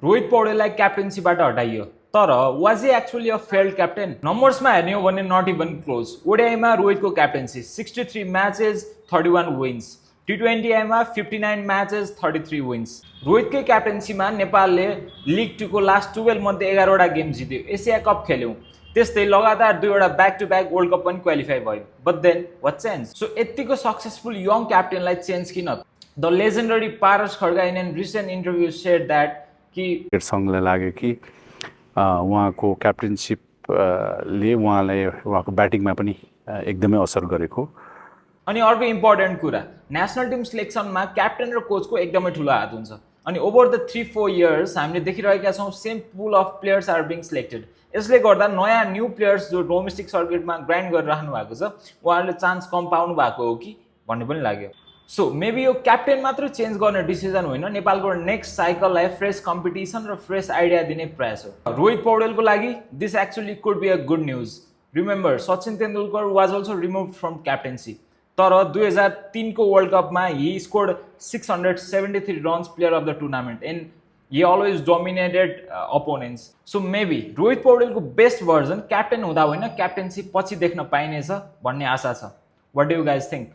रोहित पौडेललाई क्याप्टेन्सीबाट हटाइयो तर was he actually a failed captain? नम्बर्समा हेर्ने हो भने नट इभन क्लोज। ओडिआईमा रोहितको क्याप्टेन्सी 63 म्याचेस 31 विन्स, टी20आईमा 59 म्याचेस 33 विन्स। रोहितकै क्याप्टेन्सीमा नेपालले लिग 2 को लास्ट 12 मध्ये 11वटा गेम जित्यो, एसिया कप खेल्यौँ, त्यस्तै लगातार 2वटा back to back world cup पनि क्वालिफाई भयो। But then what change? So यतिको सक्सेसफुल यङ क्याप्टेनलाई चेन्ज किन? The legendary Paras Khadka in an recent interview said that कि सङ्घलाई लाग्यो कि उहाँको क्याप्टेनसिपले उहाँको ब्याटिङमा पनि एकदमै असर गरेको। अनि अर्को इम्पोर्टेन्ट कुरा, नेसनल टिम सिलेक्सनमा क्याप्टेन र कोचको एकदमै ठुलो हात हुन्छ। अनि ओभर द 3-4 इयर्स हामीले देखिरहेका छौँ same pool of players are being selected. यसले गर्दा नयाँ न्यू प्लेयर्स जो डोमेस्टिक सर्किटमा ग्राइन्ड गरिराख्नु भएको छ उहाँहरूले चान्स कम पाउनु भएको हो कि भन्ने पनि लाग्यो। सो मेबी यो क्याप्टेन मात्र चेन्ज गर्ने डिसिजन होइन, नेपालको नेक्स्ट साइकललाई फ्रेस कम्पिटिसन र फ्रेस आइडिया दिने प्रयास हो। रोहित पौडेलको लागि this actually could be a good news. Remember Sachin Tendulkar was also remove from captaincy, तर 2003 को वर्ल्ड कपमा he scored 673 runs, player of the tournament, and he always dominated opponents. So maybe Rohit पौडेलको बेस्ट भर्जन क्याप्टेन हुँदा होइन captaincy पछि देख्न पाइनेछ भन्ने आशा छ। What do you guys think?